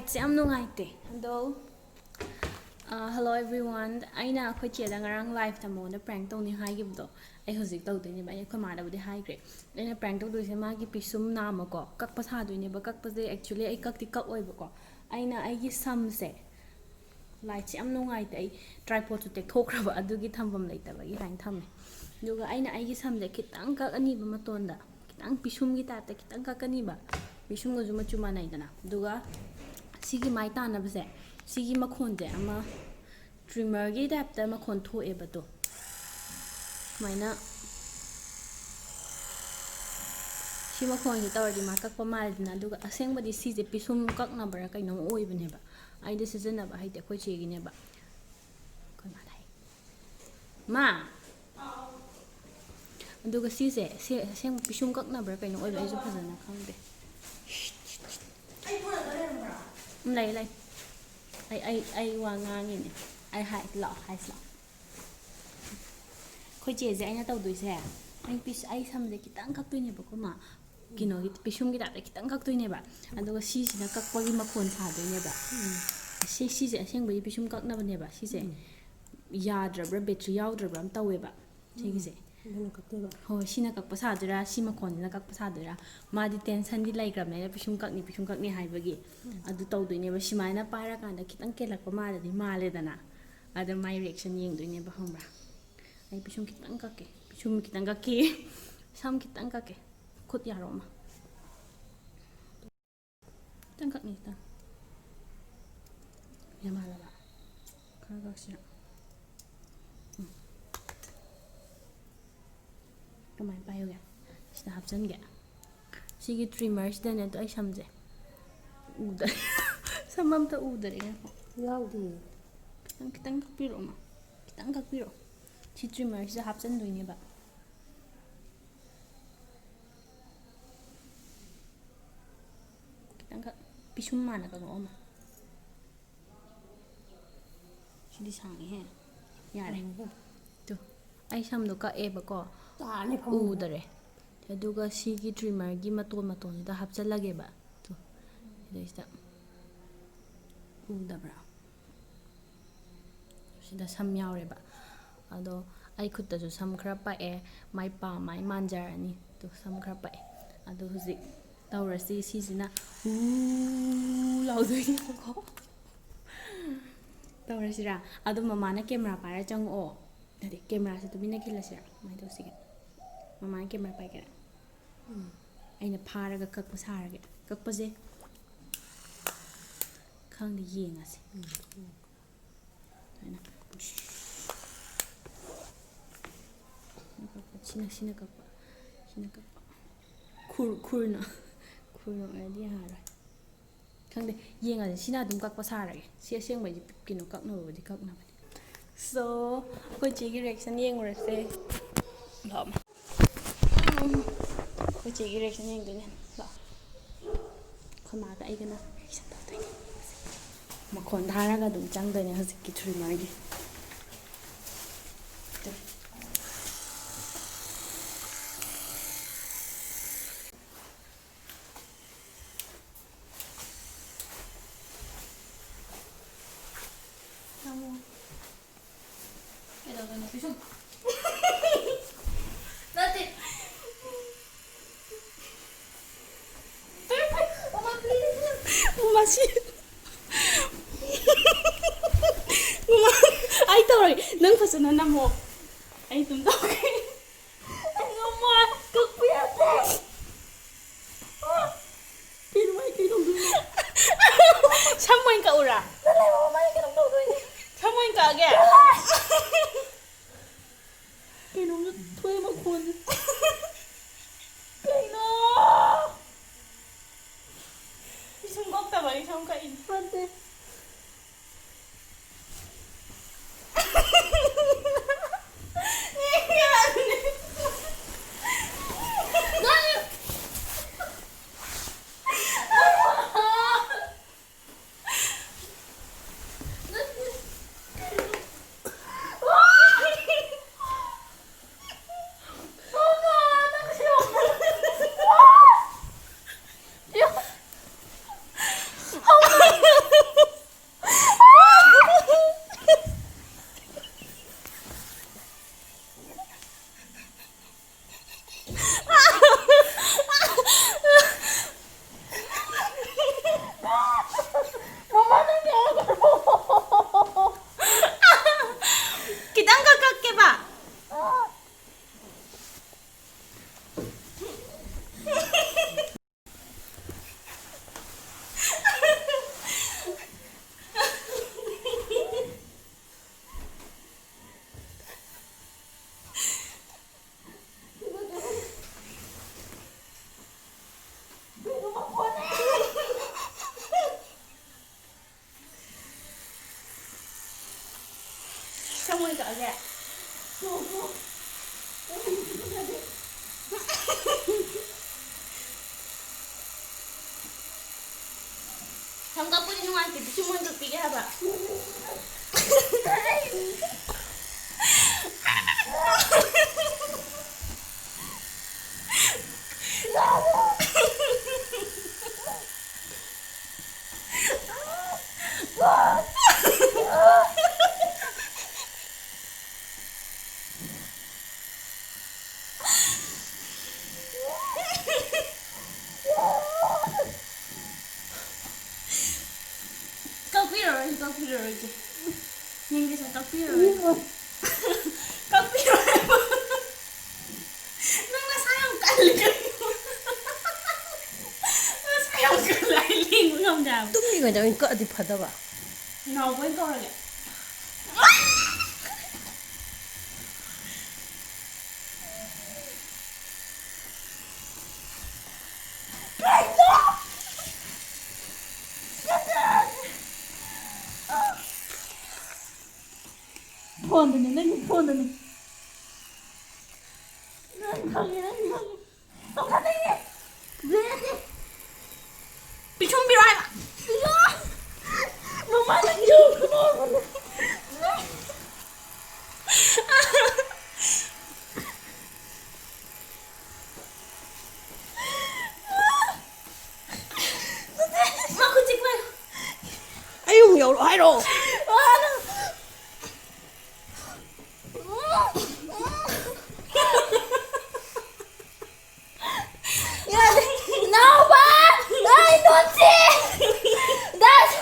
Lights am nungaite. Ado hello everyone. Aina akhoi cheda ngarang live tamona prank tawni haigibdo. Ai hojik tawdoini ba ai khoma da budi haigre. Aina prank tawdoise ma gi pisum nama ko kakpa sadoine ba kakpa je actually ai kakti kak oi ba ko. Aina ai gi sam se lights am nungaite ai tripod to tek thokraba adugi thambam leitaba gi hain thamme. Duga aina ai gi sam je kitang kak ani ba matonda. Kitang pisum gi tapta kitang kak ani ba. Pisum go juma chuma naidana. Duga Sigi mai tanabase sigi makhonje ama trimmer gi tapta makhon thoe bato maina si makhon gi tawdi ma kakpa malina duga asengbadi sije pisum kakna bara kaino oibane ba aida season ba haite khoi chegi ne ba koi ma dai ma duga sije seng pisum kakna bara kaino oiba aisu phajana khangde lay lay ai wa ngangine ai hai lo hai lo khoi che je aina tawdoi se ai pis ai samje kitang kak tuine ba ko ma kino gi pisum gi da kitang kak tuine ba aduga si sina kakpa gi makhon sa doine ba si je aseng ba pisum kak na bane ba si je yadra battery yawdra am tawe ba si gi je ho sina kakpa sa dura si makhon na kakpa sa dura ma di tension di lai gram ne pisum kak ni hai bagi adu tawdoine ba simaina paira kanda kitang kelakpa ma di male dana ada my reaction yeng doine ba hombra ai pisum kitang kake pisum kitang kake sam kitang kake khut yaro ma kitang kak ni ta ya mala ba kak sira kamai payo ga sida hapsan ga sigi trimmer sida ne to ai samje uda samam ta udare ga yaudi kitang kakpiro ma kitang kakpiro si trimmer sida hapsan doine ba kitang kak pisum mana ka no ma sidi sangi he yare to ai samdo ka e ba ko tani udare aduga sigi trimmer gi maton da hapchalage ba to idesta udabra sida sam yaure ba ado ai khutta ju sam khra pa e mai pa mai manjar ani to sam khra pa e ado huzik tawrasi sisina laudoi ko tawrasira ado mama na camera para chang o ade camera se to bina khilasira mai to sige mama camera pai kara aina pharaga kakpa sarage kakpa je khangde yengase aina sina kakpa khurna adi hara khangde yengase sina dum kakpa sarage si aseng bai kino kakna bodi kakna badi so koi chi gi reaction yengurase lama koi chi gi reaction yengdine la khama ga ai gana reaction tawdoine makhon tharaga dum changdoine hojik ki trimmer gi Pisum. Nanti. Mama please. Mama sih. Mama, ai tahu lagi. Nang pesanan namo. Ai tum tahu kan? Ai ngomong kepiate. Pinu mai kau dong dulu. Samuin kau ura. Lelai mama mai kau dong dulu ini. Samuin kau ke? Kino nga tuwe makhon. Kino! Isang gokta ba? Isang kain. Pante. Someone got it. Không có bún ngoài thì chúng mình được tí hả bà? Coffee rồi chị. Nhìn cái sao coffee rồi. Coffee rồi. Nó sao không cạnh liền. Nó sao không cạnh lại liền cũng không đào. Tung đi người ta cỡ thì phật đâu ạ? Ngầu với con rồi kìa. Phone này lên phone này. Không thật đi. Bị chung bị rồi mà. Mama đang yêu con. Mà con chích vào. Ai dùng nhiều loại rồi. No, but I don't see. That's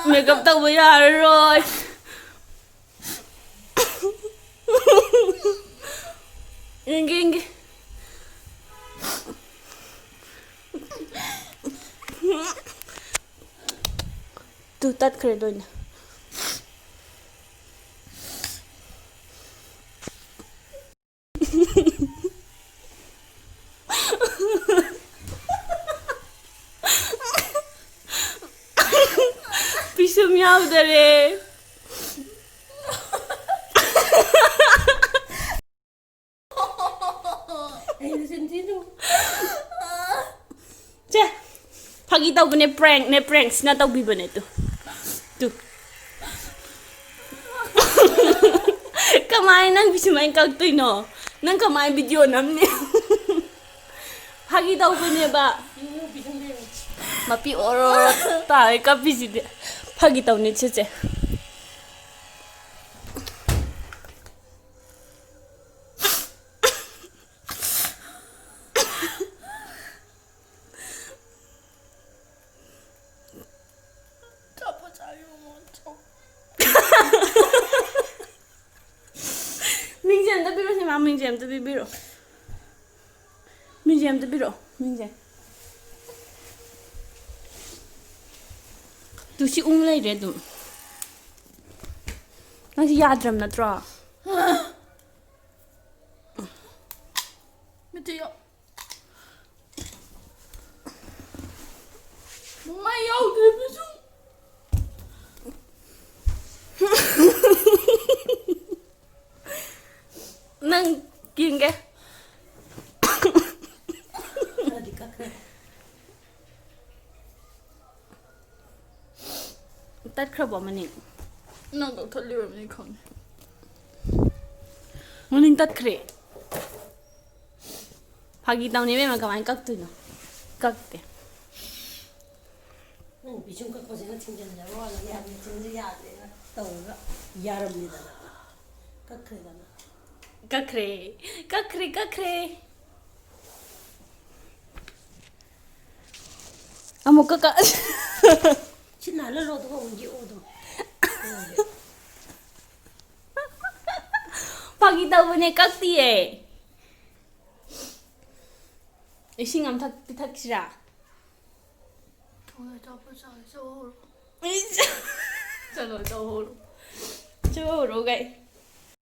Makeup tao bây giờ rồi. Nghe. Tôi tắt khởi rồi nè. Pisum yaudare. Che, pagi tau ne pranks na tau bibane tu. Kamay nang bisumay kag tu no. Nang kamay video namni. Pagi tau ne ba. Mapi oro ta ka biside. Pagi tau ne che. Minjem to bibiro. Tu si lay re dum. Nang si yadram na tra. Metiyo. Mai yau de bisu. Nang kiên kìa. Tắt khắp bỏ mình. Nó có thật liều mình không. Mình tắt kh래. Pagi tao ni memang kawan kak tu no. Kak te. Bị chung các con sẽ nó chinh chân nhà nó là nhà mình chinh nhà để nó tàu đó. Nhà làm gì đó. Các kh래 đó. Kakhre. ꯑꯃꯨꯛꯀ ꯀꯛ ꯁꯤ ꯅꯥꯜꯍꯜꯂꯣ ꯑꯗꯨꯒ ꯑꯃꯨꯛ ꯌꯦꯛꯑꯣ ꯑꯗꯨꯝ ꯐꯥꯒꯤ ꯇꯧꯕꯅꯦ ꯀꯛꯇꯤꯌꯦ ꯏꯁꯤꯡ ꯑꯃ ꯊꯛꯁꯤꯔꯥ चलो जाओ ꯆꯣꯔꯣ ꯒꯥꯏ